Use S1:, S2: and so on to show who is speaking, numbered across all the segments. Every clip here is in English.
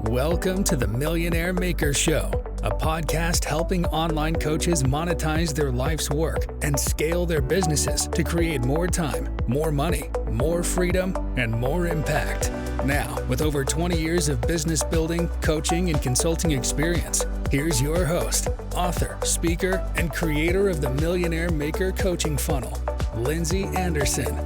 S1: Welcome to the Millionaire Maker Show, a podcast helping online coaches monetize their life's work and scale their businesses to create more time, more money, more freedom, and more impact. Now, with over 20 years of business building, coaching, and consulting experience, here's your host, author, speaker, and creator of the Millionaire Maker Coaching Funnel, Lindsay Anderson.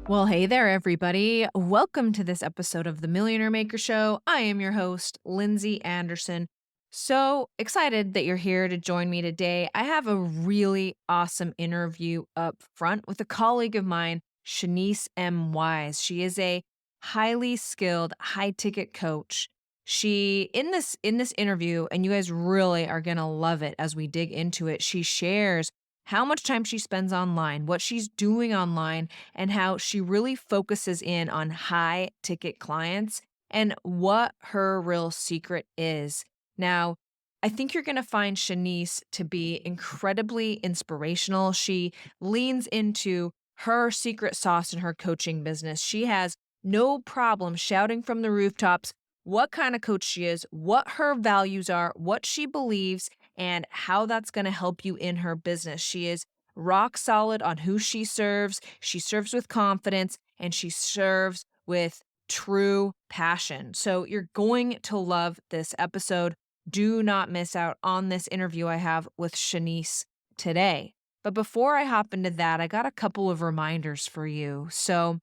S2: Well, hey there, everybody. Welcome to this episode of the Millionaire Maker Show. I am your host, Lindsay Anderson. So excited that you're here to join me today. I have a really awesome interview up front with a colleague of mine, Shaniece M. Wise. She is a highly skilled, high-ticket coach. She, in this interview, and you guys really are going to love it as we dig into it, she shares how much time she spends online, what she's doing online, and how she really focuses in on high ticket clients and what her real secret is. Now, I think you're going to find Shaniece to be incredibly inspirational. She leans into her secret sauce in her coaching business. She has no problem shouting from the rooftops what kind of coach she is, what her values are, what she believes, and how that's going to help you in her business. She is rock solid on who she serves. She serves with confidence and she serves with true passion. So you're going to love this episode. Do not miss out on this interview I have with Shaniece today. But before I hop into that, I got a couple of reminders for you. So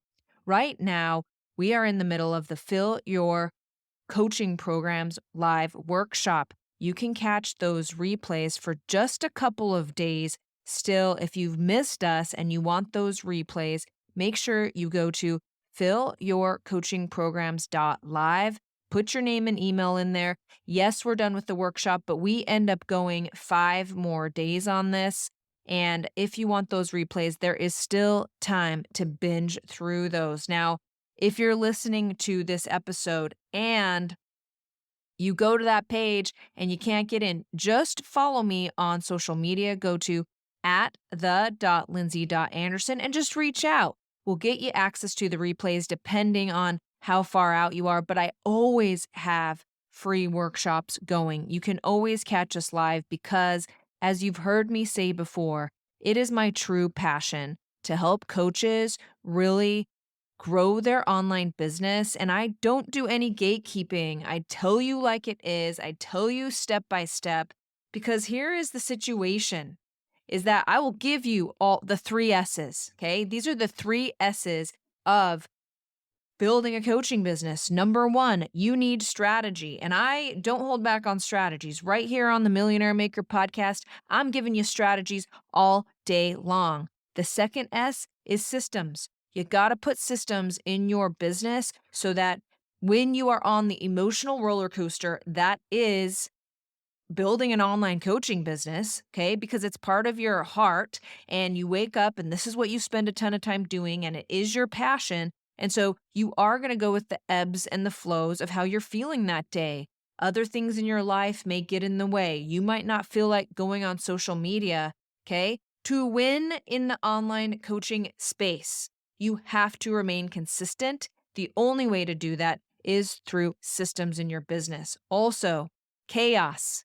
S2: right now, we are in the middle of the Fill Your Coaching Programs live workshop. You can catch those replays for just a couple of days. Still, if you've missed us and you want those replays, make sure you go to fillyourcoachingprograms.live. Put your name and email in there. Yes, we're done with the workshop, but we end up going 5 more days on this. And if you want those replays, there is still time to binge through those. Now, if you're listening to this episode and you go to that page and you can't get in, just follow me on social media. Go to @the.lindsay.anderson and just reach out. We'll get you access to the replays depending on how far out you are, but I always have free workshops going. You can always catch us live because, as you've heard me say before, it is my true passion to help coaches really grow their online business. And I don't do any gatekeeping. I tell you like it is. I tell you step by step, because here is the situation is that I will give you all the 3 S's. Okay. These are the 3 S's of building a coaching business. Number 1, you need strategy. And I don't hold back on strategies. Right here on the Millionaire Maker podcast, I'm giving you strategies all day long. The second S is systems. You got to put systems in your business so that when you are on the emotional roller coaster, that is building an online coaching business, okay, because it's part of your heart and you wake up and this is what you spend a ton of time doing and it is your passion. And so you are going to go with the ebbs and the flows of how you're feeling that day. Other things in your life may get in the way. You might not feel like going on social media, okay? To win in the online coaching space, you have to remain consistent. The only way to do that is through systems in your business. Also, chaos.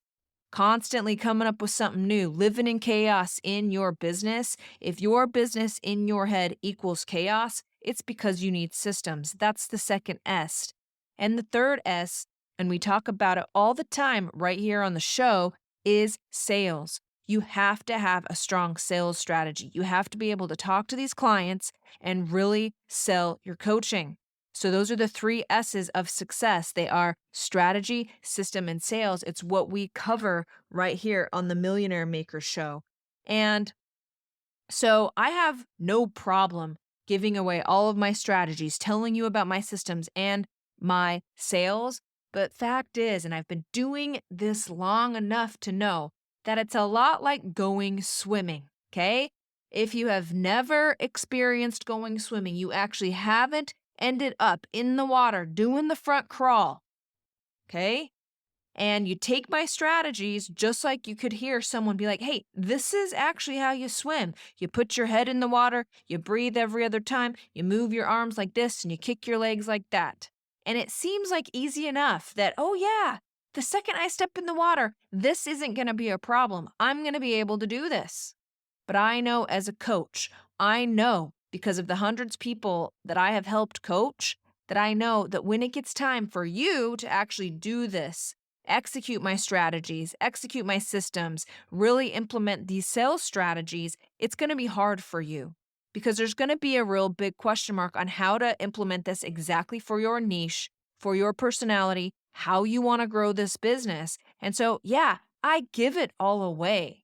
S2: Constantly coming up with something new, living in chaos in your business. If your business in your head equals chaos, it's because you need systems. That's the second S. And the third S, and we talk about it all the time right here on the show, is sales. You have to have a strong sales strategy. You have to be able to talk to these clients and really sell your coaching. So those are the 3 S's of success. They are strategy, system, and sales. It's what we cover right here on the Millionaire Maker Show. And so I have no problem giving away all of my strategies, telling you about my systems and my sales. But fact is, and I've been doing this long enough to know that it's a lot like going swimming, okay? If you have never experienced going swimming, you actually haven't ended up in the water doing the front crawl, okay? And you take my strategies just like you could hear someone be like, hey, this is actually how you swim. You put your head in the water, you breathe every other time, you move your arms like this, and you kick your legs like that. And it seems like easy enough that, oh, yeah, the second I step in the water, this isn't going to be a problem. I'm going to be able to do this. But I know as a coach, I know because of the hundreds of people that I have helped coach, that I know that when it gets time for you to actually do this, execute my strategies, execute my systems, really implement these sales strategies, it's going to be hard for you because there's going to be a real big question mark on how to implement this exactly for your niche, for your personality, how you want to grow this business. And so, yeah, I give it all away.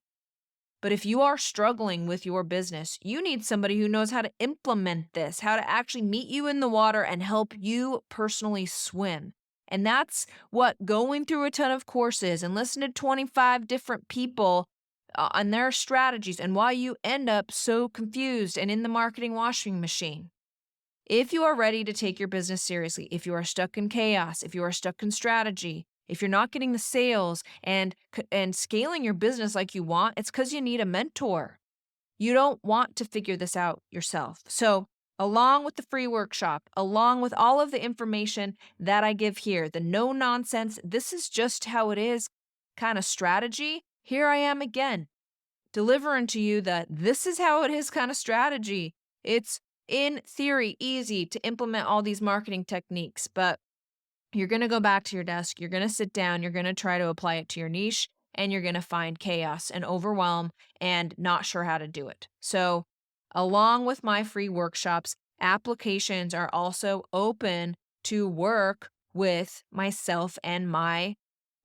S2: But if you are struggling with your business, you need somebody who knows how to implement this, how to actually meet you in the water and help you personally swim. And that's what going through a ton of courses and listen to 25 different people on their strategies and why you end up so confused and in the marketing washing machine. If you are ready to take your business seriously, if you are stuck in chaos, if you are stuck in strategy, if you're not getting the sales and scaling your business like you want, it's cuz you need a mentor. You don't want to figure this out yourself. So, along with the free workshop, along with all of the information that I give here, the no nonsense, this is just how it is kind of strategy, here I am again delivering to you that this is how it is kind of strategy. It's in theory easy to implement all these marketing techniques, but you're going to go back to your desk, you're going to sit down, you're going to try to apply it to your niche, and you're going to find chaos and overwhelm and not sure how to do it. So, along with my free workshops, applications are also open to work with myself and my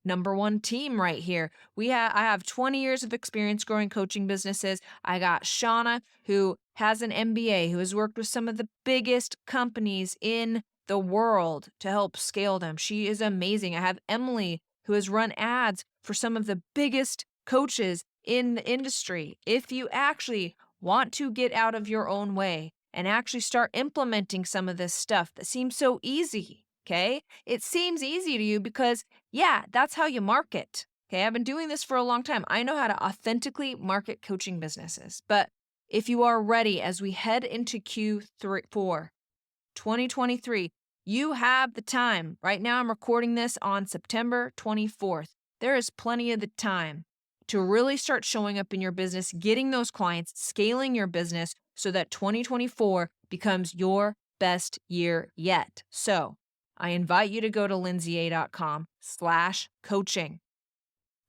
S2: number one team right here. I have 20 years of experience growing coaching businesses. I got Shauna, who has an MBA, who has worked with some of the biggest companies in the world to help scale them. She is amazing. I have Emily, who has run ads for some of the biggest coaches in the industry. If you actually want to get out of your own way and actually start implementing some of this stuff that seems so easy, okay? It seems easy to you because yeah, that's how you market. Okay, I've been doing this for a long time. I know how to authentically market coaching businesses. But if you are ready as we head into Q4 2023, you have the time. Right now, I'm recording this on September 24th. There is plenty of the time to really start showing up in your business, getting those clients, scaling your business so that 2024 becomes your best year yet. So I invite you to go to lindsaya.com/coaching.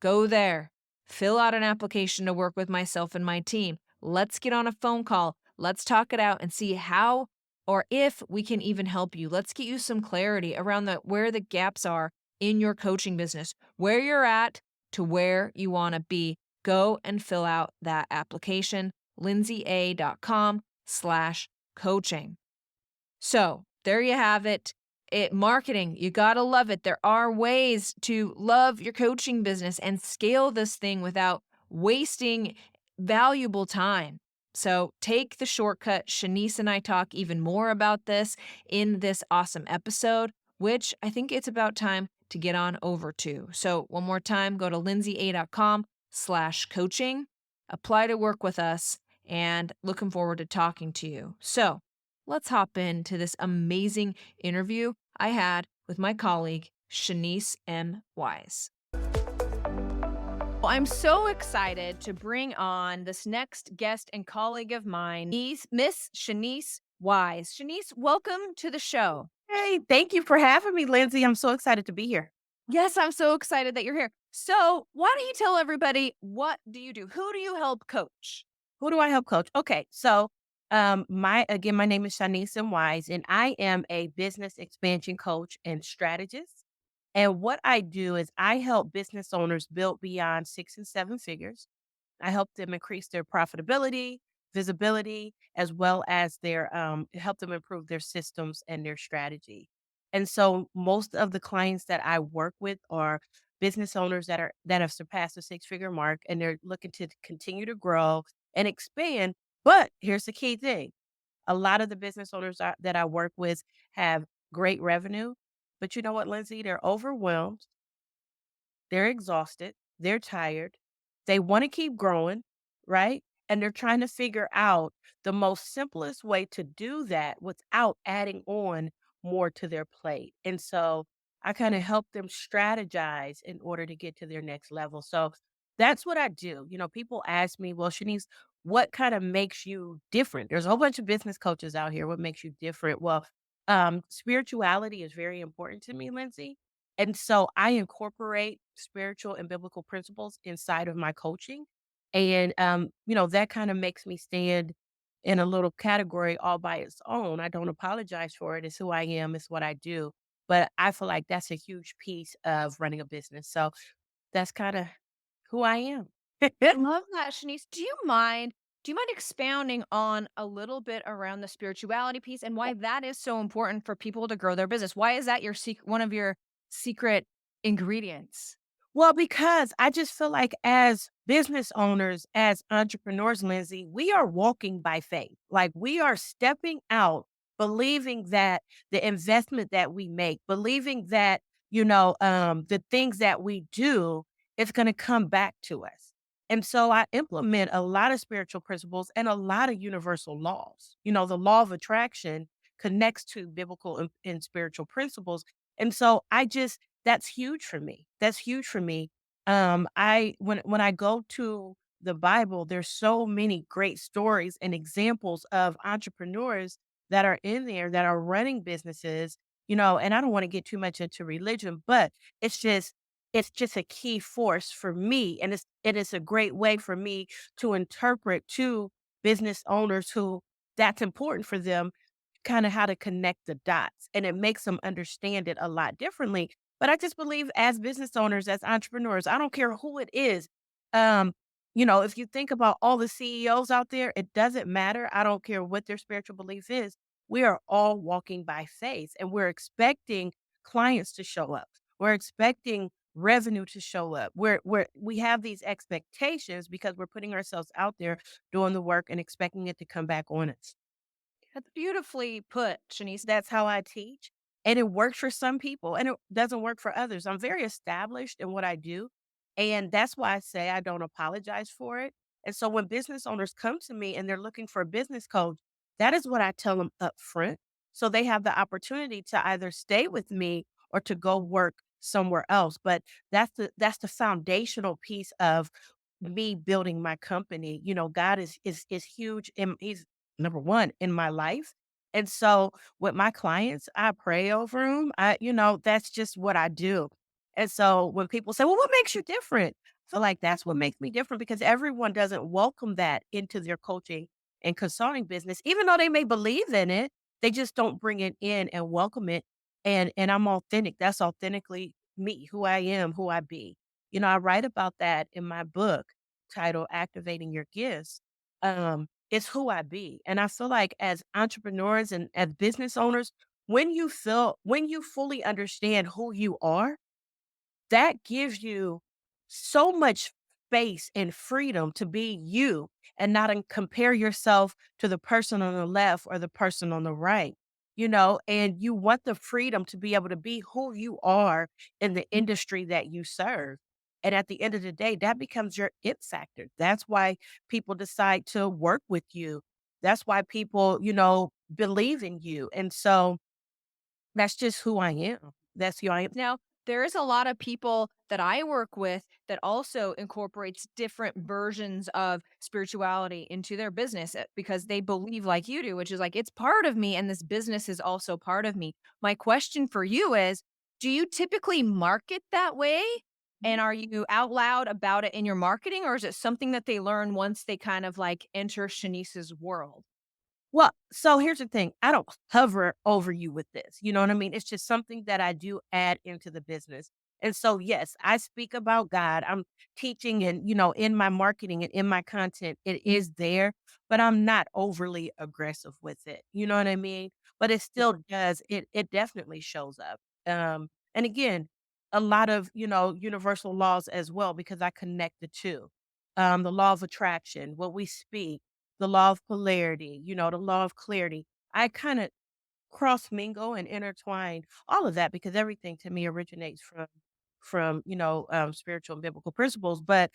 S2: Go there, fill out an application to work with myself and my team. Let's get on a phone call. Let's talk it out and see how or if we can even help you. Let's get you some clarity around where the gaps are in your coaching business, where you're at to where you want to be. Go and fill out that application, lindsaya.com/coaching. So there you have it. Marketing, you gotta love it. There are ways to love your coaching business and scale this thing without wasting valuable time. So take the shortcut. Shaniece and I talk even more about this in this awesome episode, which I think it's about time to get on over to. So one more time, go to lindsaya.com/coaching, apply to work with us, and looking forward to talking to you. So let's hop into this amazing interview I had with my colleague, Shaniece M. Wise. Well, I'm so excited to bring on this next guest and colleague of mine, Miss Shaniece Wise. Shaniece, welcome to the show.
S3: Hey, thank you for having me, Lindsay. I'm so excited to be here.
S2: Yes, I'm so excited that you're here. So, why don't you tell everybody, what do you do? Who do you help coach?
S3: Who do I help coach? Okay, so my name is Shaniece M. Wise, and I am a business expansion coach and strategist. And what I do is I help business owners build beyond 6 and 7 figures. I help them increase their profitability, visibility, as well as their help them improve their systems and their strategy. And so most of the clients that I work with are business owners that have surpassed the 6 figure mark, and they're looking to continue to grow and expand. But here's the key thing. A lot of the business owners that I work with have great revenue, but you know what, Lindsay? They're overwhelmed, they're exhausted, they're tired, they want to keep growing, right? And they're trying to figure out the most simplest way to do that without adding on more to their plate. And so I kind of help them strategize in order to get to their next level. So that's what I do. People ask me, well, Shanice, what kind of makes you different? There's a whole bunch of business coaches out here. What makes you different? Well, spirituality is very important to me, Lindsay. And so I incorporate spiritual and biblical principles inside of my coaching. And, that kind of makes me stand in a little category all by its own. I don't apologize for it. It's who I am, it's what I do. But I feel like that's a huge piece of running a business. So that's kind of who I am.
S2: Love that, Shanice. Do you mind expounding on a little bit around the spirituality piece and why that is so important for people to grow their business? Why is that one of your secret ingredients?
S3: Well, because I just feel like as business owners, as entrepreneurs, Lindsay, we are walking by faith. Like we are stepping out, believing that the investment that we make, believing that, the things that we do is going to come back to us. And so I implement a lot of spiritual principles and a lot of universal laws. The law of attraction connects to biblical and spiritual principles. And so that's huge for me. That's huge for me. I when I go to the Bible, there's so many great stories and examples of entrepreneurs that are in there that are running businesses, and I don't want to get too much into religion, but it's just it's just a key force for me. And it is a great way for me to interpret to business owners who that's important for them, kind of how to connect the dots. And it makes them understand it a lot differently, but I just believe as business owners, as entrepreneurs, I don't care who it is. Um, if you think about all the CEOs out there, it doesn't matter. I don't care what their spiritual belief is. We are all walking by faith and we're expecting clients to show up. We're expecting revenue to show up. We have these expectations because we're putting ourselves out there doing the work and expecting it to come back on us.
S2: That's beautifully put, Shanice.
S3: That's how I teach, and it works for some people, and it doesn't work for others. I'm very established in what I do, and that's why I say I don't apologize for it. And so when business owners come to me and they're looking for a business coach, that is what I tell them up front, so they have the opportunity to either stay with me or to go work somewhere else. But that's the foundational piece of me building my company. God is huge, and He's number one in my life. And so with my clients, I pray over them. That's just what I do. And so when people say, well, what makes you different? I feel like that's what makes me different because everyone doesn't welcome that into their coaching and consulting business, even though they may believe in it, they just don't bring it in and welcome it. And I'm authentic. That's authentically me, who I am, who I be. I write about that in my book titled Activating Your Gifts. It's who I be. And I feel like as entrepreneurs and as business owners, when you fully understand who you are, that gives you so much space and freedom to be you and not compare yourself to the person on the left or the person on the right. And you want the freedom to be able to be who you are in the industry that you serve. And at the end of the day, that becomes your it factor. That's why people decide to work with you. That's why people, believe in you. And so that's just who I am. That's who I am.
S2: Now, there is a lot of people that I work with that also incorporates different versions of spirituality into their business because they believe like you do, which is like it's part of me and this business is also part of me. My question for you is, do you typically market that way? And are you out loud about it in your marketing, or is it something that they learn once they kind of like enter Shanice's world?
S3: Well, so here's the thing. I don't hover over you with this. You know what I mean? It's just something that I do add into the business. And so, yes, I speak about God. I'm teaching and, in my marketing and in my content, it is there, but I'm not overly aggressive with it. You know what I mean? But it still does. It definitely shows up. And again, a lot of, universal laws as well, because I connect the two. The law of attraction, what we speak, the law of polarity, the law of clarity. I kind of cross mingle and intertwine all of that because everything to me originates from spiritual and biblical principles. But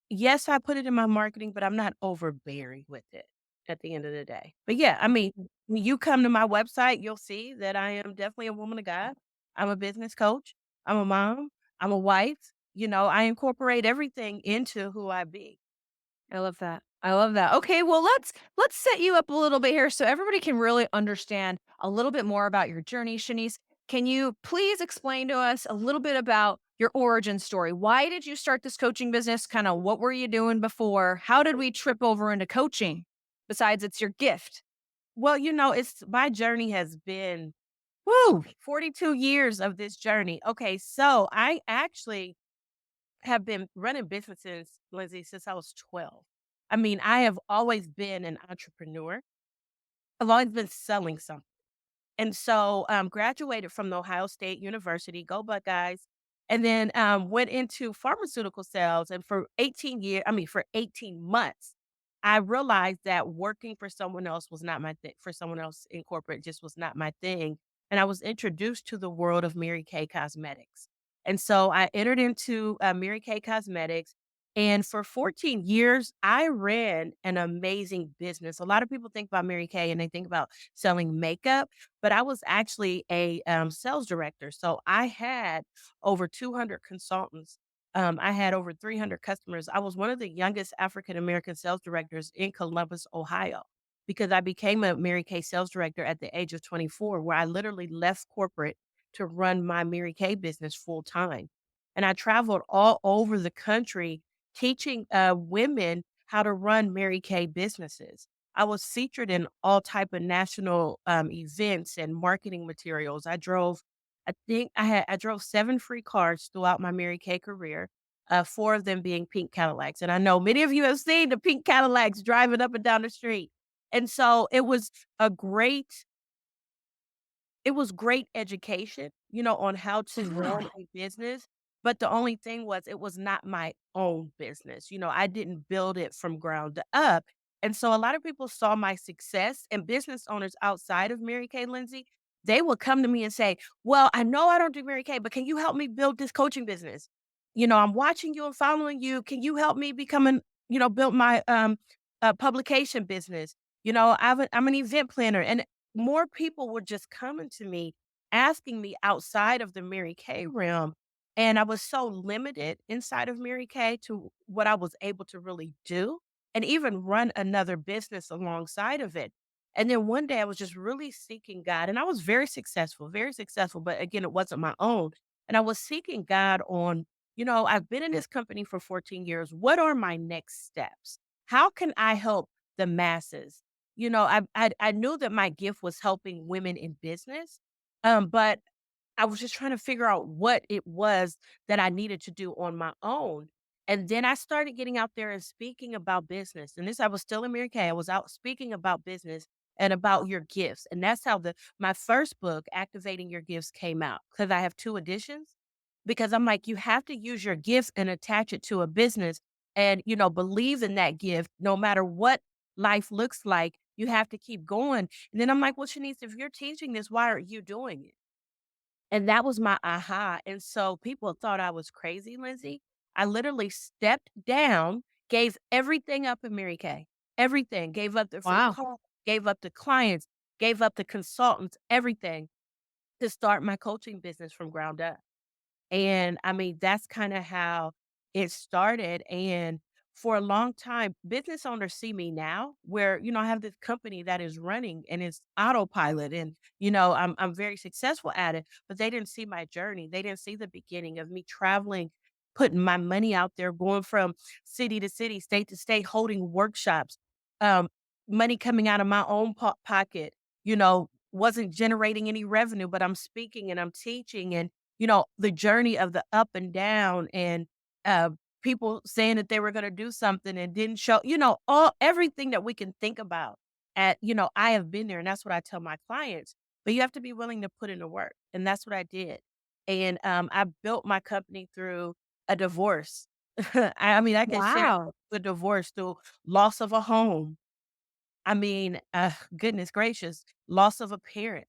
S3: yes, I put it in my marketing, but I'm not overbearing with it. at the end of the day. But yeah, I mean, when you come to my website, you'll see that I am definitely a woman of God. I'm a business coach. I'm a mom. I'm a wife. I incorporate everything into who I be.
S2: I love that. I love that. Okay, well let's set you up a little bit here so everybody can really understand a little bit more about your journey, Shanice. Can you please explain to us a little bit about your origin story? Why did you start this coaching business? Kind of what were you doing before? How did we trip over into coaching? Besides it's your gift.
S3: Well, it's my journey has been, woo, 42 years of this journey. Okay, so I actually have been running businesses, Lindsay, since I was 12. I mean, I have always been an entrepreneur. I've always been selling something. And so, graduated from the Ohio State University, go Buckeyes, and then went into pharmaceutical sales. And for 18 years, I mean, for 18 months, I realized that working for someone else was not my thing. For someone else in corporate just was not my thing. And I was introduced to the world of Mary Kay Cosmetics. And so I entered into Mary Kay Cosmetics. And for 14 years, I ran an amazing business. A lot of people think about Mary Kay and they think about selling makeup, but I was actually a sales director. So I had over 200 consultants. I had over 300 customers. I was one of the youngest African American sales directors in Columbus, Ohio, because I became a Mary Kay sales director at the age of 24, where I literally left corporate to run my Mary Kay business full time. And I traveled all over the country teaching women how to run Mary Kay businesses. I was featured in all type of national events and marketing materials. I drove 7 free cars throughout my Mary Kay career, 4 of them being pink Cadillacs. And I know many of you have seen the pink Cadillacs driving up and down the street. And so a great it was great education, on how to run
S2: Wow.
S3: a business, but the only thing was it was not my own business. I didn't build it from ground up. And so a lot of people saw my success, and business owners outside of Mary Kay Lindsay, they would come to me and say, "Well, I know I don't do Mary Kay, but can you help me build this coaching business? I'm watching you and following you. Can you help me build my publication business? I'm an event planner." And more people were just coming to me, asking me outside of the Mary Kay realm. And I was so limited inside of Mary Kay to what I was able to really do and even run another business alongside of it. And then one day I was just really seeking God, and I was very successful, but again, it wasn't my own. And I was seeking God on, I've been in this company for 14 years. What are my next steps? How can I help the masses? I knew that my gift was helping women in business, but I was just trying to figure out what it was that I needed to do on my own. And then I started getting out there and speaking about business. And I was still in Mary Kay. I was out speaking about business and about your gifts. And that's how my first book, Activating Your Gifts, came out, because I have 2 editions. Because I'm like, you have to use your gifts and attach it to a business and, believe in that gift no matter what life looks like. You have to keep going. And then I'm like, well, Shanice, if you're teaching this, why aren't you doing it? And that was my aha. And so people thought I was crazy, Lindsay. I literally stepped down, gave everything up in Mary Kay. Everything. Gave up the free
S2: Wow.
S3: call, gave up the clients, gave up the consultants, everything to start my coaching business from ground up. And I mean, that's kinda how it started, and for a long time, business owners see me now where, I have this company that is running and it's autopilot, and, I'm very successful at it, but they didn't see my journey. They didn't see the beginning of me traveling, putting my money out there, going from city to city, state to state, holding workshops, um, money coming out of my own pocket, wasn't generating any revenue, but I'm speaking and I'm teaching, and the journey of the up and down, and uh, people saying that they were going to do something and didn't show, all everything that we can think about. I have been there, and that's what I tell my clients. But you have to be willing to put in the work, and that's what I did. And I built my company through a divorce. I mean, I can share
S2: Wow.
S3: the divorce, through loss of a home. I mean, goodness gracious, loss of a parent.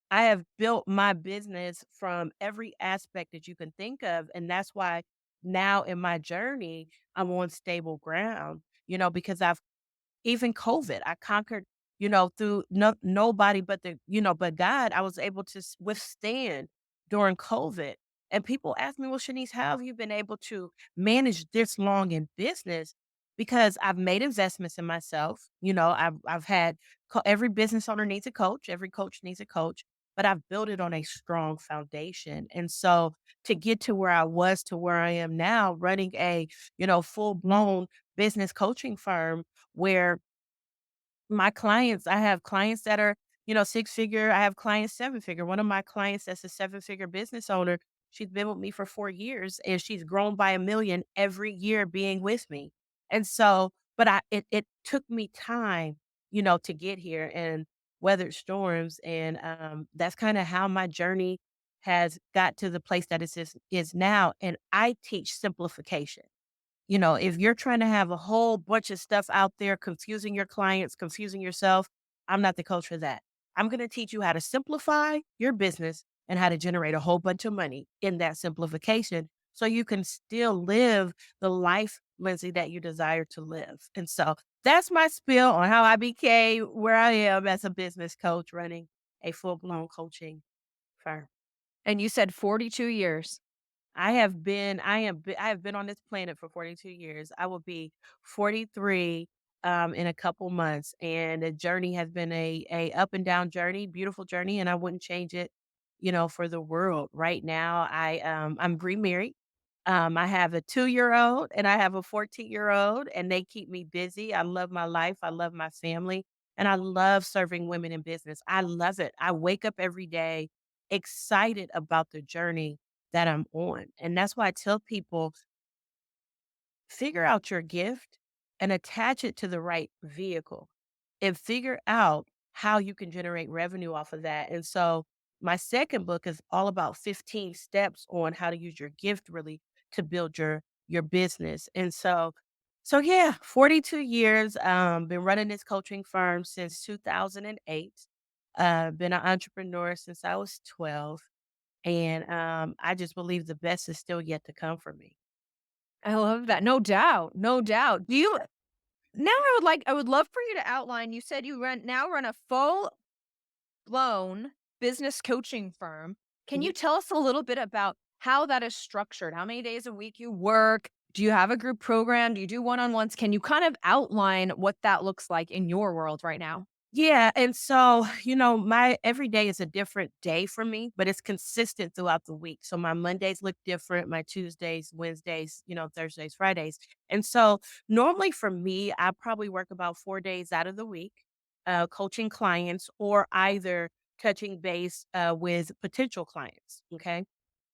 S3: I have built my business from every aspect that you can think of, and that's why now in my journey, I'm on stable ground, because I've even COVID, I conquered, through nobody but but God, I was able to withstand during COVID. And people ask me, well, Shanice, how have you been able to manage this long in business? Because I've made investments in myself. I've had every business owner needs a coach, every coach needs a coach, but I've built it on a strong foundation. And so to get to where I was to where I am now, running a, full blown business coaching firm where I have clients that are, six figure. I have clients 7 figure. One of my clients that's a 7 figure business owner, she's been with me for 4 years and she's grown by 1 million every year being with me. And so, but it took me time, to get here and weathered storms. And that's kind of how my journey has got to the place that is now. And I teach simplification. If you're trying to have a whole bunch of stuff out there, confusing your clients, confusing yourself, I'm not the coach for that. I'm going to teach you how to simplify your business and how to generate a whole bunch of money in that simplification so you can still live the life, Lindsay, that you desire to live. And so that's my spiel on how I became where I am as a business coach running a full blown coaching firm.
S2: And you said 42 years.
S3: I have been on this planet for 42 years. I will be 43 in a couple months, and the journey has been a up and down journey, beautiful journey, and I wouldn't change it, for the world. Right now, I'm remarried. I have a 2-year old and I have a 14-year old, and they keep me busy. I love my life. I love my family, and I love serving women in business. I love it. I wake up every day excited about the journey that I'm on. And that's why I tell people figure out your gift and attach it to the right vehicle and figure out how you can generate revenue off of that. And so my second book is all about 15 steps on how to use your gift really to build your business. And so yeah, 42 years been running this coaching firm since 2008. Been an entrepreneur since I was 12, and I just believe the best is still yet to come for me.
S2: I love that. No doubt. No doubt. Do you now I would love for you to outline, you said you run a full blown business coaching firm. Can you tell us a little bit about how that is structured? How many days a week you work? Do you have a group program? Do you do one-on-ones? Can you kind of outline what that looks like in your world right now?
S3: Yeah, and so, my every day is a different day for me, but it's consistent throughout the week. So my Mondays look different, my Tuesdays, Wednesdays, Thursdays, Fridays. And so normally for me, I probably work about 4 days out of the week, coaching clients or either touching base with potential clients. Okay.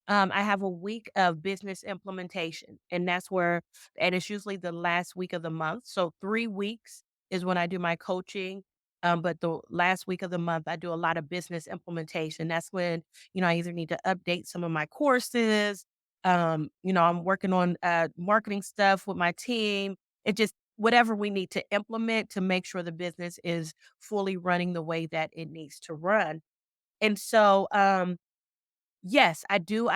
S3: I have a week of business implementation, and it's usually the last week of the month. So 3 weeks is when I do my coaching. But the last week of the month, I do a lot of business implementation. That's when, I either need to update some of my courses. I'm working on marketing stuff with my team. It just, whatever we need to implement to make sure the business is fully running the way that it needs to run. And so, yes, I do.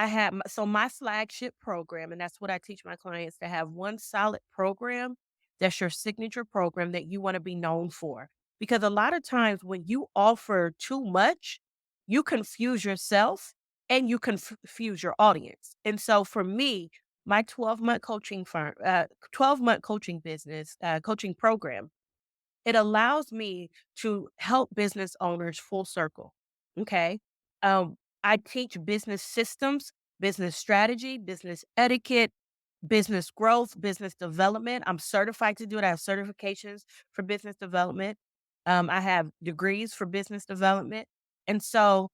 S3: So my flagship program, and that's what I teach my clients, to have one solid program that's your signature program that you want to be known for. Because a lot of times when you offer too much, you confuse yourself and you confuse your audience. And so for me, my 12-month coaching business, coaching program, it allows me to help business owners full circle. Okay. I teach business systems, business strategy, business etiquette, business growth, business development. I'm certified to do it. I have certifications for business development. I have degrees for business development. And so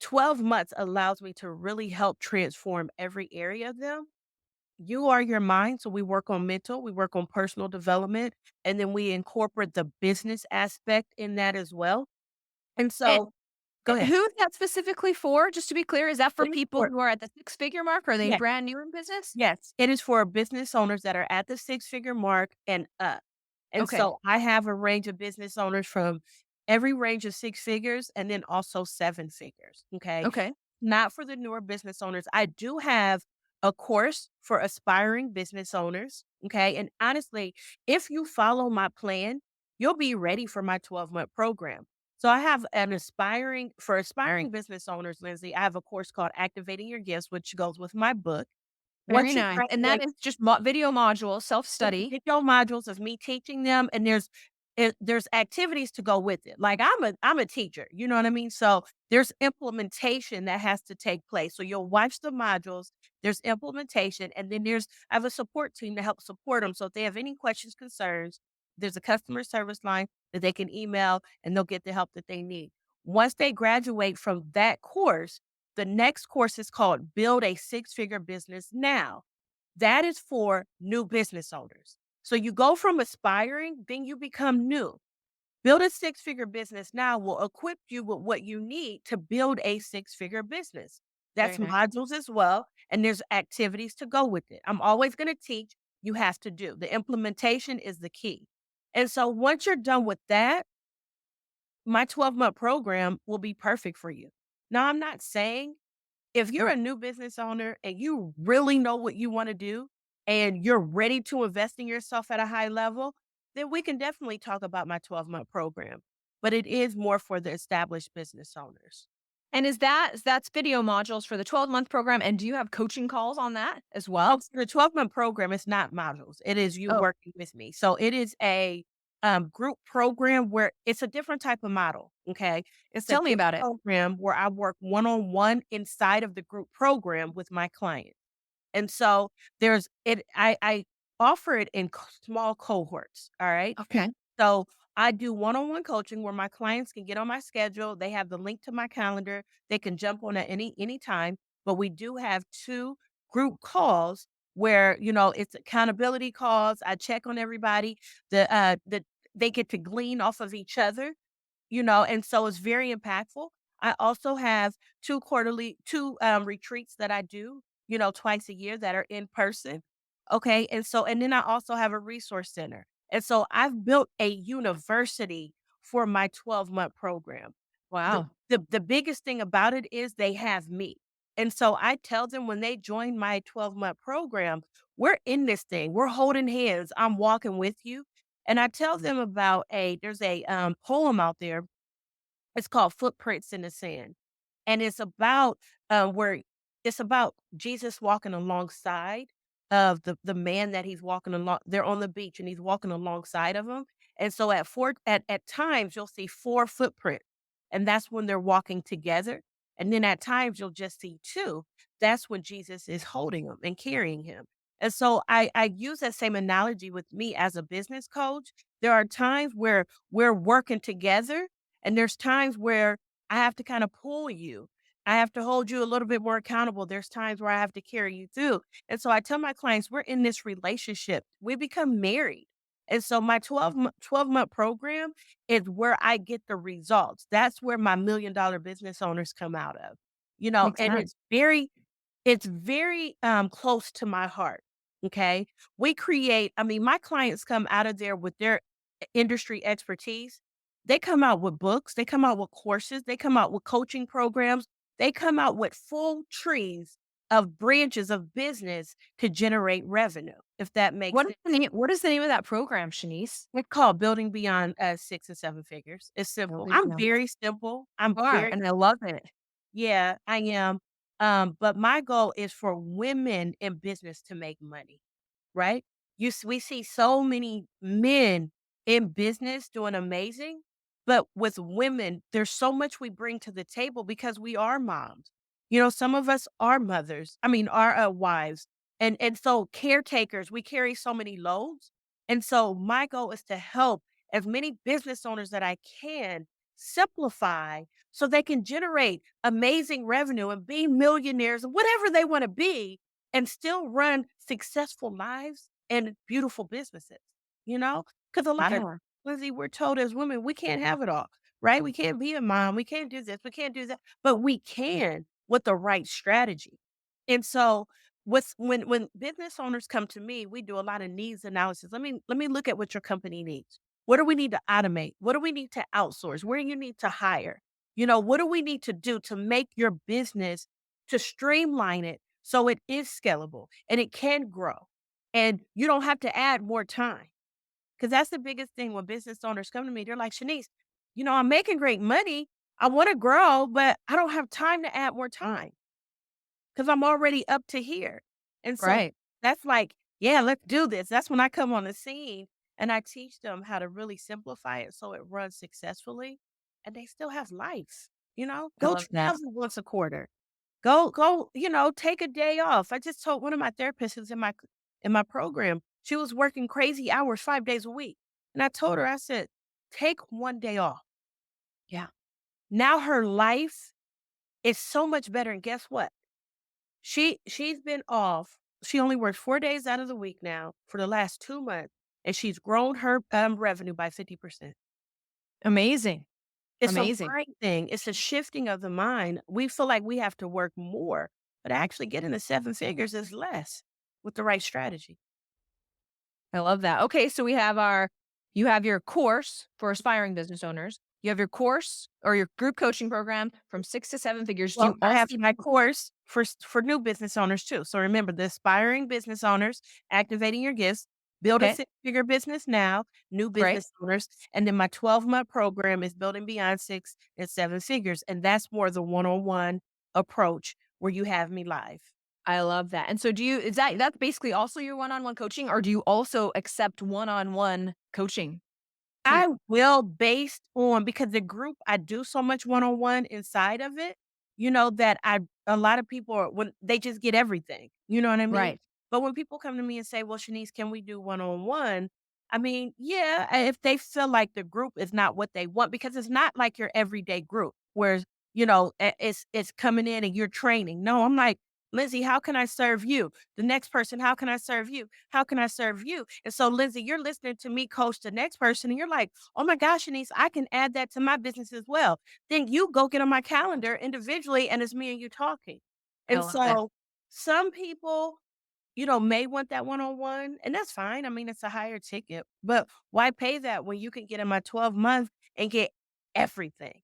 S3: 12 months allows me to really help transform every area of them. You are your mind. So we work on mental, we work on personal development, and then we incorporate the business aspect in that as well. And
S2: And
S3: so go ahead.
S2: who is that specifically for? Just to be clear, is that for
S3: It is
S2: people
S3: for
S2: who are at the six-figure mark? Are they
S3: Yes,
S2: brand new in business?
S3: yes. It is for business owners that are at the six-figure mark and up. And
S2: Okay.
S3: so I have a range of business owners from every range of 6 figures and then also 7 figures. Okay.
S2: Okay.
S3: Not for the newer business owners. I do have a course for aspiring business owners. Okay. And honestly, if you follow my plan, you'll be ready for my 12-month program. So I have for aspiring business owners, Lindsay, I have a course called Activating Your Gifts, which goes with my book.
S2: Very
S3: Once you
S2: nice. And that
S3: graduate,
S2: is just video module,
S3: it's
S2: self-study.
S3: video modules of me teaching them, and there's activities to go with it. Like I'm a teacher, you know what I mean? So there's implementation that has to take place. So you'll watch the modules, there's implementation, and then I have a support team to help support them. So if they have any questions, concerns, there's a customer service line that they can email and they'll get the help that they need. Once they graduate from that course, the next course is called Build a Six-Figure Business Now. That is for new business owners. So you go from aspiring, then you become new. Build a six-figure business now will equip you with what you need to build a six-figure business. That's
S2: Very nice.
S3: modules as well, and there's activities to go with it. I'm always going to teach, you have to do. The implementation is the key. And so once you're done with that, my 12-month program will be perfect for you. Now, I'm not saying if you're a new business owner and you really know what you want to do and you're ready to invest in yourself at a high level, then we can definitely talk about my 12-month program. But it is more for the established business owners.
S2: And that's video modules for the 12-month program, and do you have coaching calls on that as
S3: Oh,
S2: well?
S3: for the 12-month program, it's not modules. It is you
S2: Oh,
S3: working with me. So it is a group program where it's a different type of model. Okay. It's a
S2: tell me
S3: group
S2: about it.
S3: program where I work one on one inside of the group program with my client. And so I offer it in small cohorts. All right.
S2: Okay.
S3: So I do one-on-one coaching where my clients can get on my schedule. They have the link to my calendar. They can jump on at any time. But we do have two group calls where, it's accountability calls. I check on everybody. They get to glean off of each other, and so it's very impactful. I also have two retreats that I do, twice a year that are in person. Okay. And then I also have a resource center. And so I've built a university for my 12-month program. The,
S2: Wow.
S3: the biggest thing about it is they have me. And so I tell them when they join my 12-month program, we're in this thing, we're holding hands, I'm walking with you. And I tell them about there's a poem out there. It's called Footprints in the Sand. And where it's about Jesus walking alongside of the man that he's walking along. They're on the beach and he's walking alongside of him. And so at times you'll see four footprints, and that's when they're walking together. And then at times you'll just see two. That's when Jesus is holding him and carrying him. And so I use that same analogy with me as a business coach. There are times where we're working together, and there's times where I have to kind of pull you. I have to hold you a little bit more accountable. There's times where I have to carry you through. And so I tell my clients, we're in this relationship. We become married. And so my 12-month program is where I get the results. That's where my $1 million business owners come out of.
S2: Makes
S3: And
S2: sense.
S3: it's very close to my heart. Okay. My clients come out of there with their industry expertise. They come out with books, they come out with courses, they come out with coaching programs, they come out with full trees of branches of business to generate revenue, if that makes sense.
S2: What is the name of that program, Shanice?
S3: It's called Building Beyond 6 and 7 figures. It's simple.
S2: Building
S3: I'm
S2: Beyond.
S3: very simple.
S2: You are, and I love it.
S3: Yeah, I am. But my goal is for women in business to make money, right? We see so many men in business doing amazing, but with women, there's so much we bring to the table because we are moms. Some of us are mothers. I mean, are wives, and so caretakers. We carry so many loads, and so my goal is to help as many business owners that I can simplify so they can generate amazing revenue and be millionaires, whatever they want to be, and still run successful lives and beautiful businesses, you know? Because a lot of
S2: Yeah.
S3: Lizzie, we're told as women, we can't have it all, right? We can't be a mom. We can't do this. We can't do that. But we can with the right strategy. And so when business owners come to me, we do a lot of needs analysis. Let me look at what your company needs. What do we need to automate? What do we need to outsource? Where you need to hire? What do we need to do to make your business to streamline it so it is scalable and it can grow? and you don't have to add more time. Because that's the biggest thing when business owners come to me. They're like, Shanice, I'm making great money. I want to grow, but I don't have time to add more time because I'm already up to here. And so
S2: Right.
S3: that's like, yeah, let's do this. That's when I come on the scene and I teach them how to really simplify it so it runs successfully and they still have life.
S2: I
S3: Go
S2: love that.
S3: travel once a quarter. Go, take a day off. I just told one of my therapists who's in my program, she was working crazy hours 5 days a week. And I told her, I said, take one day off.
S2: Yeah.
S3: Now her life is so much better. And guess what? She's been off. She only works 4 days out of the week now for the last 2 months, and she's grown her revenue by 50%.
S2: Amazing.
S3: It's a
S2: Amazing.
S3: mind thing. It's a shifting of the mind. We feel like we have to work more, but actually getting the 7 figures is less with the right strategy.
S2: I love that. Okay, so you have your course for aspiring business owners. You have your course or your group coaching program from 6 to 7 figures. Do
S3: Well,
S2: you
S3: I have
S2: also
S3: my course for new business owners too. So remember, the aspiring business owners, activating your gifts, build a
S2: Okay,
S3: six-figure business now, new
S2: great.
S3: business owners, and then my 12-month program is building beyond 6 and 7 figures, and that's more the one-on-one approach where you have me live.
S2: I love that. And so is that's basically also your one-on-one coaching, or do you also accept one-on-one coaching too?
S3: I will based on because the group I do so much one-on-one inside of it, that a lot of people are when they just get everything. You know what I mean?
S2: Right.
S3: But when people come to me and say, "Well, Shanice, can we do one-on-one?" I mean, yeah, if they feel like the group is not what they want, because it's not like your everyday group where it's coming in and you're training. No, I'm like, Lindsay, how can I serve you? The next person, how can I serve you? How can I serve you? And so, Lindsay, you're listening to me coach the next person, and you're like, oh my gosh, Shanice, I can add that to my business as well. Then you go get on my calendar individually, and it's me and you talking.
S2: I
S3: And
S2: love that.
S3: so, some people, may want that one on one, and that's fine. I mean, it's a higher ticket, but why pay that when you can get in my 12 month and get everything,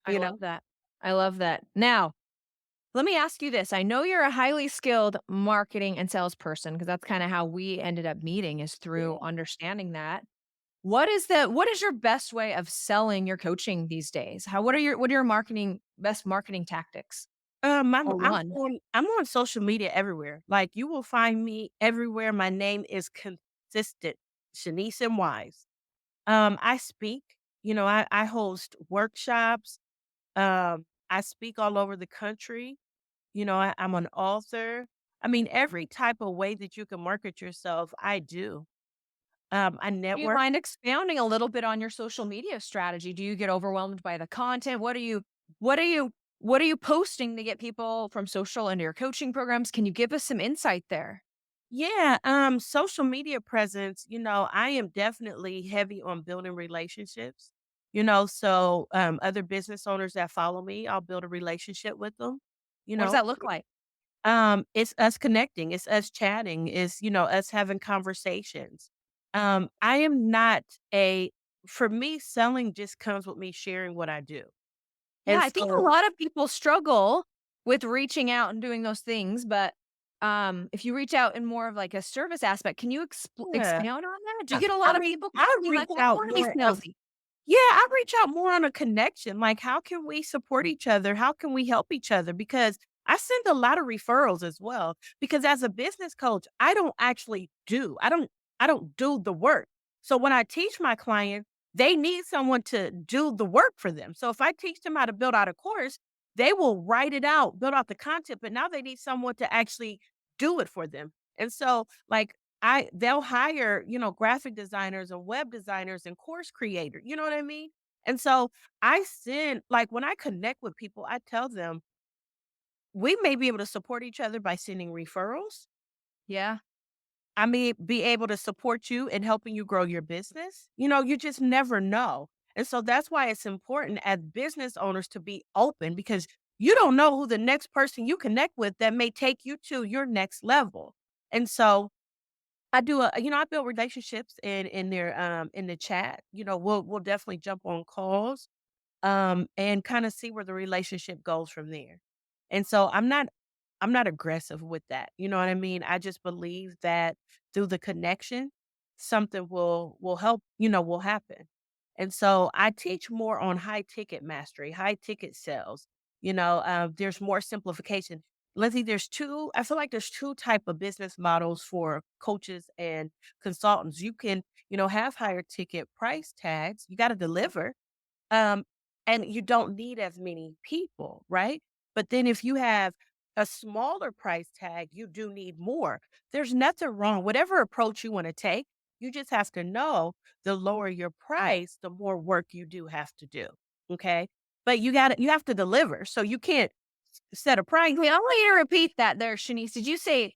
S2: I love that. I love that. Now, let me ask you this. I know you're a highly skilled marketing and salesperson because that's kind of how we ended up meeting is through
S3: Yeah.
S2: understanding that. What is your best way of selling your coaching these days? What are your best marketing tactics?
S3: I'm
S2: Or
S3: I'm
S2: one.
S3: on I'm on social media everywhere. Like, you will find me everywhere. My name is consistent, Shanice and Wise. I speak, I host workshops. I speak all over the country. I'm an author. I mean, every type of way that you can market yourself, I do. I
S2: Do you
S3: network.
S2: mind expounding a little bit on your social media strategy? Do you get overwhelmed by the content? What are you what are you posting to get people from social into your coaching programs? Can you give us some insight there?
S3: Yeah, social media presence, I am definitely heavy on building relationships. So other business owners that follow me, I'll build a relationship with them. You
S2: What does
S3: know,
S2: that look like?
S3: it's us connecting, it's us chatting, it's us having conversations. I am not a for me, selling just comes with me sharing what I do.
S2: Yeah,
S3: And
S2: I think a
S3: so
S2: lot of people struggle with reaching out and doing those things, but, if you reach out in more of like a service aspect, can you
S3: yeah,
S2: expound on that? Do you
S3: I,
S2: get a
S3: I
S2: lot of
S3: mean,
S2: people
S3: I
S2: being like,
S3: reach
S2: "Well, I don't
S3: out
S2: wanna be
S3: more of
S2: salesy."
S3: Yeah, I reach out more on a connection. Like, how can we support each other? How can we help each other? Because I send a lot of referrals as well. Because as a business coach, I don't do the work. So when I teach my client, they need someone to do the work for them. So if I teach them how to build out a course, they will write it out, build out the content, but now they need someone to actually do it for them. And so, like, they'll hire, graphic designers and web designers and course creators, you know what I mean? And so I send like when I connect with people, I tell them we may be able to support each other by sending referrals.
S2: Yeah.
S3: I may be able to support you in helping you grow your business. You just never know. And so that's why it's important as business owners to be open because you don't know who the next person you connect with that may take you to your next level. And so I build relationships in the chat. We'll definitely jump on calls and kind of see where the relationship goes from there. And so I'm not aggressive with that. You know what I mean? I just believe that through the connection, something will help, will happen. And so I teach more on high ticket mastery, high ticket sales. There's more simplification. Lindsay, I feel like there's two type of business models for coaches and consultants. You can, have higher ticket price tags. You got to deliver, um, and you don't need as many people, right? But then if you have a smaller price tag, you do need more. There's nothing wrong. Whatever approach you want to take, you just have to know the lower your price, the more work you do have to do. Okay. But you have to deliver. So you can't set a price.
S2: Wait, I want you to repeat that there, Shanice. Did you say,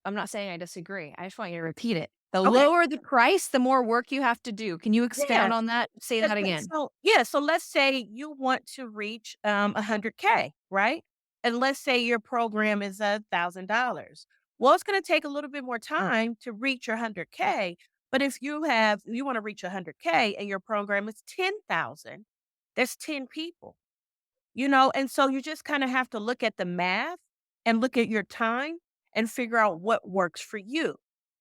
S2: I'm not saying I disagree. I just want you to repeat it. The
S3: Okay.
S2: lower the price, the more work you have to do. Can you
S3: Yeah.
S2: expound on that? Say that again.
S3: So let's say you want to reach 100K, right? And let's say your program is $1,000. Well, it's going to take a little bit more time to reach your 100K. But if you want to reach 100K and your program is 10,000, that's 10 people. And so you just kind of have to look at the math and look at your time and figure out what works for you.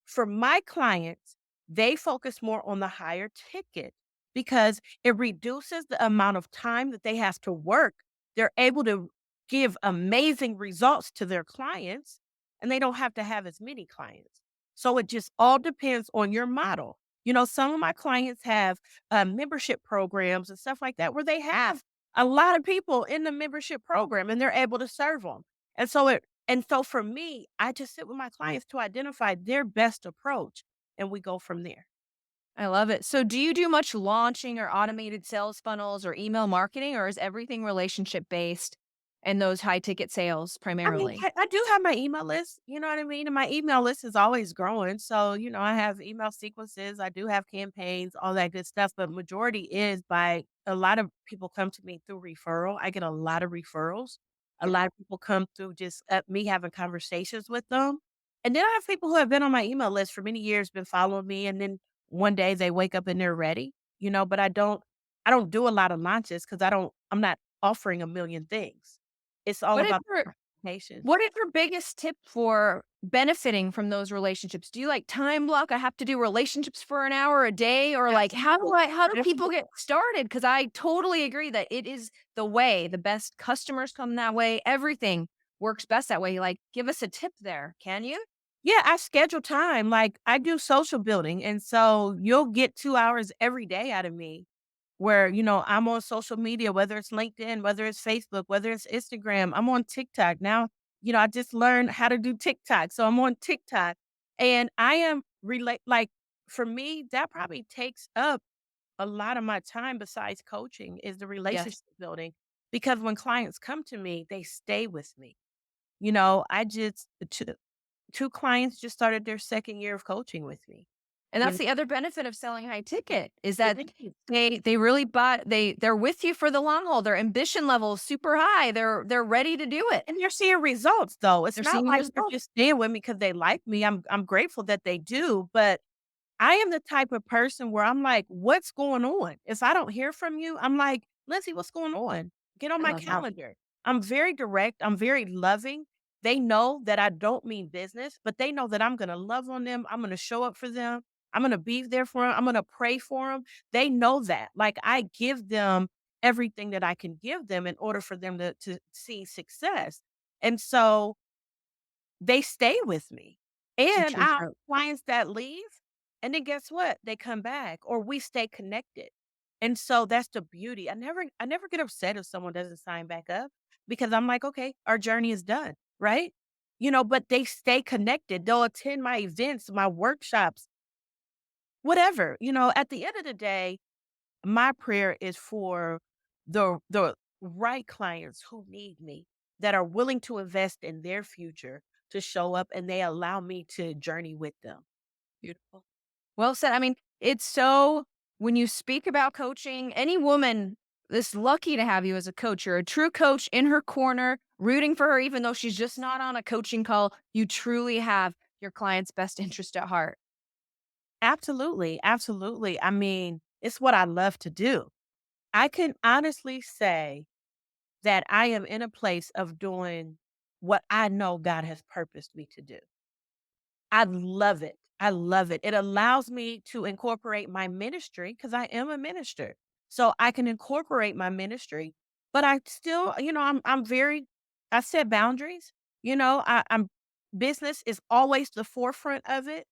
S3: For my clients, they focus more on the higher ticket because it reduces the amount of time that they have to work. They're able to give amazing results to their clients and they don't have to have as many clients. So it just all depends on your model. Some of my clients have membership programs and stuff like that where they have a lot of people in the membership program and they're able to serve them. And so for me, I just sit with my clients to identify their best approach and we go from there.
S2: I love it. So, do you do much launching or automated sales funnels or email marketing, or is everything relationship based and those high ticket sales
S3: I mean,
S2: primarily?
S3: I do have my email list, you know what I mean? And my email list is always growing. So, I have email sequences, I do have campaigns, all that good stuff. But majority is by a lot of people come to me through referral. I get a lot of referrals. A lot of people come through just me having conversations with them. And then I have people who have been on my email list for many years, been following me, and then one day they wake up and they're ready, but I don't do a lot of launches because I'm not offering a million things. It's all
S2: What is
S3: about
S2: your
S3: patience.
S2: what is your biggest tip for benefiting from those relationships? Do you like time block? I have to do relationships for an hour a day, or like how do people get started? Because I totally agree that it is the best customers come that way. Everything works best that way. Like, give us a tip there, can you?
S3: Yeah, I schedule time, like, I do social building, and so you'll get 2 hours every day out of me where, I'm on social media, whether it's LinkedIn, whether it's Facebook, whether it's Instagram. I'm on TikTok now. I just learned how to do TikTok, so I'm on TikTok, and I am for me, that probably takes up a lot of my time besides coaching is the
S2: Yes.
S3: relationship building, because when clients come to me, they stay with me. I just 2 clients just started their 2nd year of coaching with me.
S2: And
S3: You
S2: that's
S3: know
S2: the other benefit of selling high ticket is that
S3: It is.
S2: they really they're with you for the long haul. Their ambition level is super high. They're ready to do it.
S3: And you're seeing results, though. It's
S2: They're
S3: not
S2: seeing
S3: like they're
S2: results.
S3: just staying with me because they like me. I'm grateful that they do, but I am the type of person where I'm like, "What's going on?" If I don't hear from you, I'm like, "Lindsay, what's going on? Get on
S2: I
S3: my
S2: love that.
S3: calendar." I'm very direct, I'm very loving. They know that I don't mean business, but they know that I'm gonna love on them, I'm gonna show up for them, I'm gonna be there for them, I'm gonna pray for them. They know that. Like, I give them everything that I can give them in order for them to see success. And so they stay with me.
S2: It's a
S3: And I
S2: true
S3: have
S2: growth.
S3: clients that leave, and then guess what? They come back or we stay connected. And so that's the beauty. I never get upset if someone doesn't sign back up because I'm like, okay, our journey is done, right? But they stay connected. They'll attend my events, my workshops, whatever. At the end of the day, my prayer is for the right clients who need me, that are willing to invest in their future to show up and they allow me to journey with them.
S2: Beautiful. Well said. I mean, it's so when you speak about coaching, any woman is lucky to have you as a coach. You're a true coach in her corner, rooting for her, even though she's just not on a coaching call. You truly have your client's best interest at heart.
S3: Absolutely. Absolutely. I mean, it's what I love to do. I can honestly say that I am in a place of doing what I know God has purposed me to do. I love it. I love it. It allows me to incorporate my ministry because I am a minister. So I can incorporate my ministry, but I still, I'm very, I set boundaries. I'm business is always the forefront of it.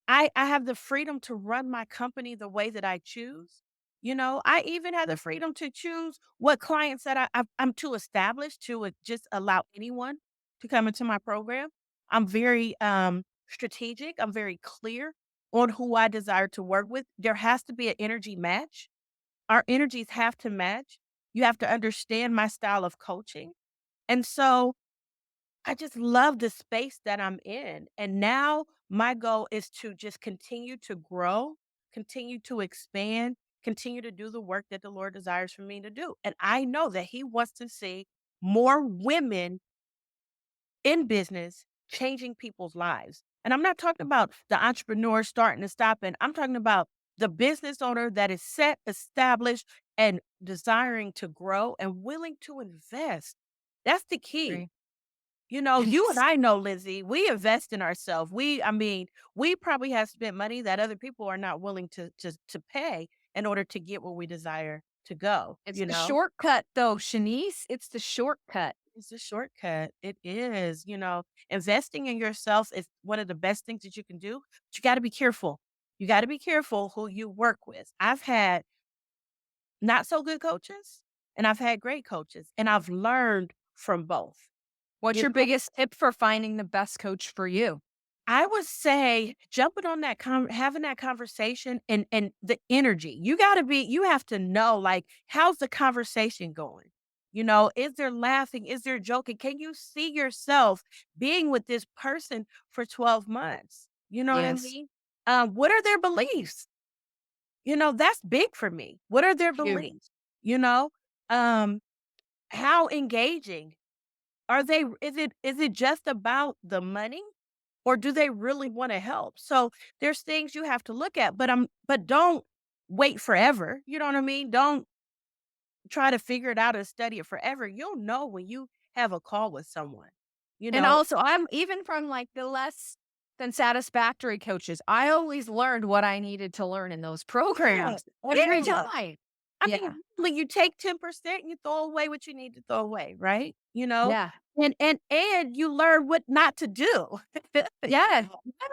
S3: I have the freedom to run my company the way that I choose. I even have the freedom to choose what clients that I'm too established to just allow anyone to come into my program. I'm very strategic. I'm very clear on who I desire to work with. There has to be an energy match. Our energies have to match. You have to understand my style of coaching. And so I just love the space that I'm in. And now my goal is to just continue to grow, continue to expand, continue to do the work that the Lord desires for me to do. And I know that He wants to see more women in business changing people's lives. And I'm not talking about the entrepreneur starting to stop, and I'm talking about the business owner that is set, established, and desiring to grow and willing to invest. That's the key.
S2: Agree.
S3: You and I know, Lizzie, we invest in ourselves. We probably have spent money that other people are not willing to pay in order to get where we desire to go,
S2: It's
S3: you
S2: the
S3: know?
S2: shortcut though, Shanice. It's the shortcut.
S3: It's a shortcut. It is, investing in yourself is one of the best things that you can do, but you gotta be careful. You gotta be careful who you work with. I've had not so good coaches, and I've had great coaches, and I've learned from both.
S2: What's
S3: You
S2: your
S3: know?
S2: biggest tip for finding the best coach for you?
S3: I would say jumping on having that conversation and the energy. You have to know, like, how's the conversation going? Is there laughing? Is there joking? Can you see yourself being with this person for 12 months? You know what I
S2: Yes.
S3: mean? What are their beliefs? That's big for me. What are their
S2: Huge.
S3: beliefs? You know? Um, how engaging are they? Is it just about the money? Or do they really wanna help? So, there's things you have to look at, but don't wait forever, you know what I mean? Don't try to figure it out and study it forever. You'll know when you have a call with someone, you
S2: And
S3: know?
S2: also, I'm even from like the less than satisfactory coaches, I always learned what I needed to learn in those
S3: Yeah,
S2: programs every
S3: yeah.
S2: time.
S3: I
S2: Yeah.
S3: mean, really, you take 10% and you throw away what you need to throw away, right?
S2: Yeah.
S3: And you learn what not to do.
S2: Yeah.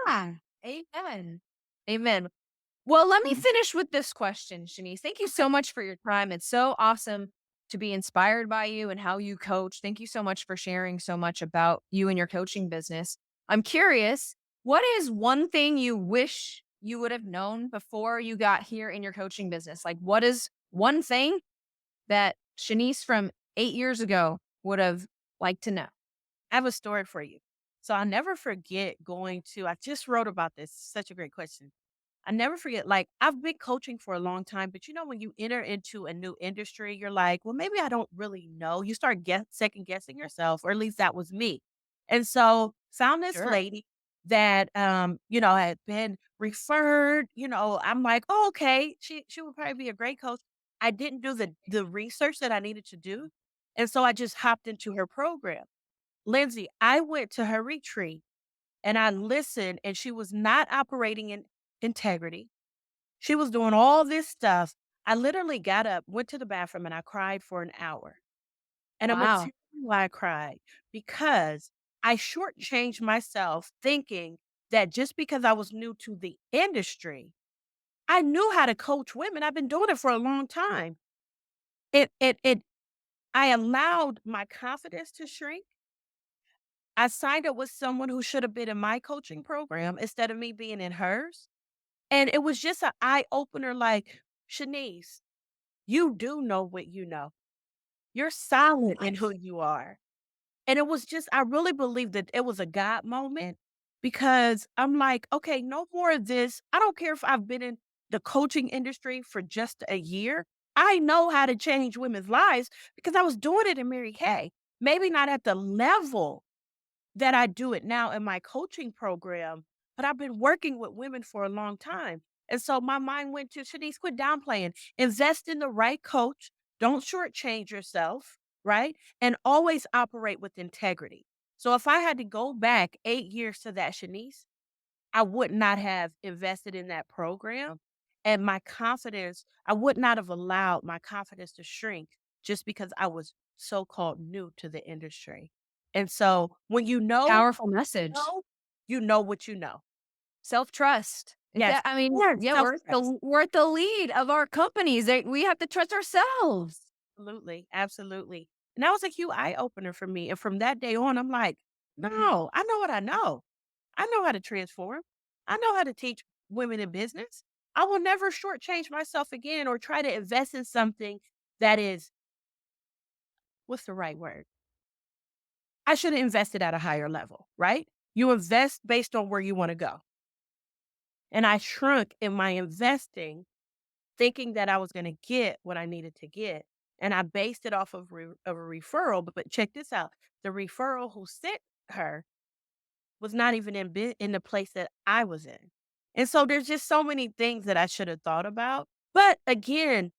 S2: Yeah. Amen. Amen. Well, let me finish with this question, Shanice. Thank you so much for your time. It's so awesome to be inspired by you and how you coach. Thank you so much for sharing so much about you and your coaching business. I'm curious, what is one thing you wish you would have known before you got here in your coaching business? Like, what is one thing that Shanice from 8 years ago would have liked to know?
S3: I have a story for you. So, I'll never forget I just wrote about this, such a great question. I never forget, like, I've been coaching for a long time, but when you enter into a new industry, you're like, well, maybe I don't really know. You start second guessing yourself, or at least that was me. And so found this
S2: Sure.
S3: lady that had been referred, I'm like, oh, okay, she would probably be a great coach. I didn't do the research that I needed to do. And so I just hopped into her program. Lindsay, I went to her retreat and I listened, and she was not operating in integrity. She was doing all this stuff. I literally got up, went to the bathroom, and I cried for an hour. And I'm gonna tell
S2: Wow.
S3: you why I cried, because I shortchanged myself thinking that just because I was new to the industry, I knew how to coach women. I've been doing it for a long time. It I allowed my confidence to shrink. I signed up with someone who should have been in my coaching program instead of me being in hers. And it was just an eye opener, like, Shanice, you do know what you know. You're solid in who you are. And it was just, I really believe that it was a God moment, because I'm like, okay, no more of this. I don't care if I've been in the coaching industry for just a year. I know how to change women's lives because I was doing it in Mary Kay. Maybe not at the level that I do it now in my coaching program, but I've been working with women for a long time. And so my mind went to, Shanice, quit downplaying. Invest in the right coach. Don't shortchange yourself, right? And always operate with integrity. So if I had to go back 8 years to that Shanice, I would not have invested in that program. And my confidence, I would not have allowed my confidence to shrink just because I was so called new to the industry. And so when
S2: Powerful message.
S3: know, you know what you know.
S2: Self-trust.
S3: Yes.
S2: I mean,
S3: Yes.
S2: yeah,
S3: Self-trust.
S2: we're at the lead of our companies. We have to trust ourselves.
S3: Absolutely. Absolutely. And that was a huge eye opener for me. And from that day on, I'm like, no, I know what I know. I know how to transform. I know how to teach women in business. I will never shortchange myself again or try to invest in something that is, what's the right word? I should have invested at a higher level, right? You invest based on where you want to go. And I shrunk in my investing, thinking that I was going to get what I needed to get. And I based it off of, of a referral. But check this out, the referral who sent her was not even in the place that I was in. And so there's just so many things that I should have thought about. But again,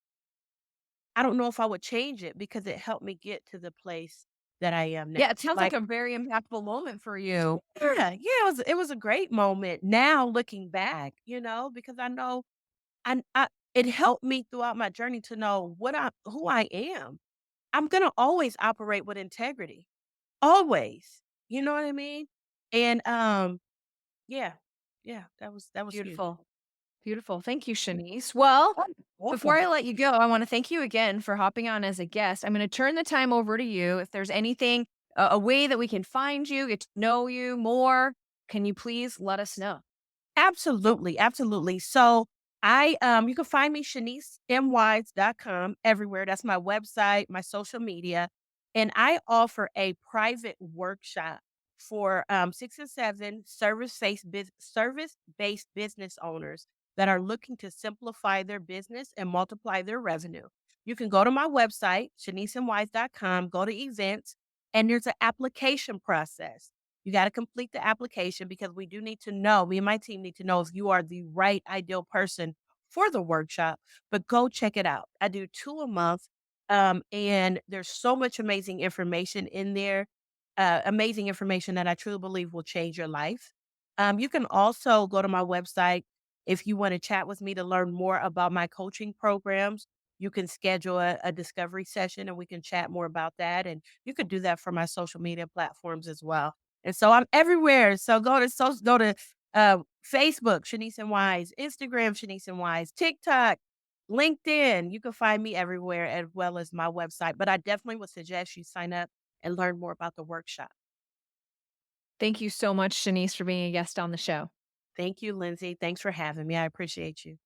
S3: I don't know if I would change it because it helped me get to the place that I am now.
S2: Yeah, it sounds like
S3: Like,
S2: a very impactful moment for you.
S3: yeah, it was a great moment now looking back, because I know I it helped me throughout my journey to know who I am. I'm gonna always operate with integrity. Always. You know what I mean? And yeah. Yeah, that was huge.
S2: Beautiful. Beautiful. Thank you, Shanice. Well,
S3: Oh,
S2: before
S3: welcome.
S2: I let you go, I want to thank you again for hopping on as a guest. I'm going to turn the time over to you. If there's anything, a way that we can find you, get to know you more, can you please let us know?
S3: Absolutely, absolutely. So you can find me ShaniceMWise.com everywhere. That's my website, my social media. And I offer a private workshop for 6 and 7 service-based business owners that are looking to simplify their business and multiply their revenue. You can go to my website, ShaniceMWise.com, go to events, and there's an application process. You got to complete the application because we do need to know, me and my team need to know if you are the right ideal person for the workshop, but go check it out. I do 2 a month. And there's so much amazing information in there, amazing information that I truly believe will change your life. You can also go to my website if you want to chat with me to learn more about my coaching programs. You can schedule a discovery session and we can chat more about that. And you could do that for my social media platforms as well. And so I'm everywhere. So go to Facebook, Shanice and Wise, Instagram, Shanice and Wise, TikTok, LinkedIn. You can find me everywhere as well as my website. But I definitely would suggest you sign up and learn more about the workshop.
S2: Thank you so much, Shanice, for being a guest on the show.
S3: Thank you, Lindsay. Thanks for having me. I appreciate you.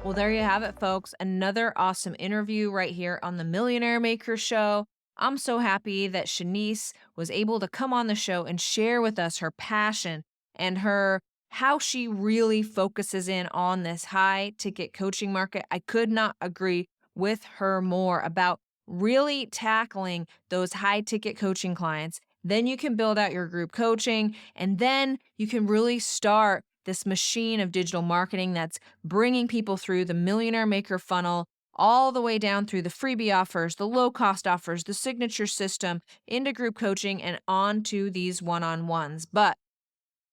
S2: Well, there you have it, folks. Another awesome interview right here on the Millionaire Maker Show. I'm so happy that Shanice was able to come on the show and share with us her passion and her how she really focuses in on this high ticket coaching market. I could not agree with her more about really tackling those high ticket coaching clients. Then you can build out your group coaching, and then you can really start this machine of digital marketing that's bringing people through the Millionaire Maker funnel all the way down through the freebie offers, the low cost offers, the signature system, into group coaching, and on to these one-on-ones. But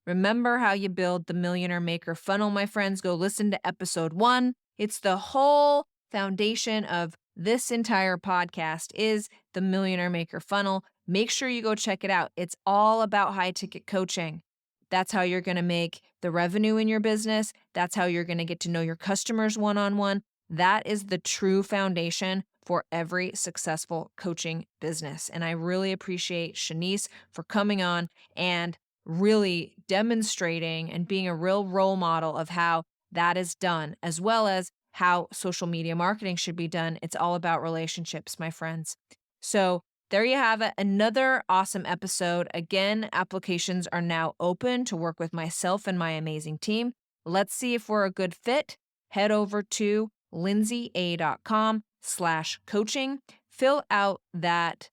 S2: remember how you build the Millionaire Maker funnel, my friends? Go listen to episode 1. It's the whole foundation of this entire podcast is the Millionaire Maker funnel. Make sure you go check it out. It's all about high ticket coaching. That's how you're going to make the revenue in your business. That's how you're going to get to know your customers one-on-one. That is the true foundation for every successful coaching business. And I really appreciate Shanice for coming on and really demonstrating and being a real role model of how that is done, as well as how social media marketing should be done. It's all about relationships, my friends. So there you have it. Another awesome episode. Again, applications are now open to work with myself and my amazing team. Let's see if we're a good fit. Head over to lindsaya.com/coaching. Fill out that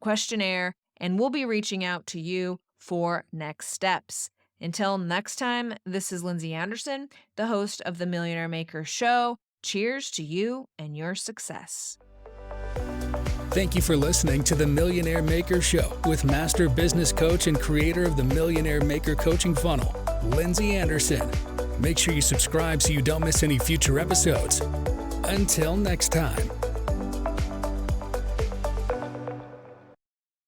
S2: questionnaire, and we'll be reaching out to you for next steps. Until next time, this is Lindsay Anderson, the host of the Millionaire Maker Show. Cheers to you and your success.
S1: Thank you for listening to the Millionaire Maker Show with master business coach and creator of the Millionaire Maker Coaching Funnel, Lindsay Anderson. Make sure you subscribe so you don't miss any future episodes. Until next time.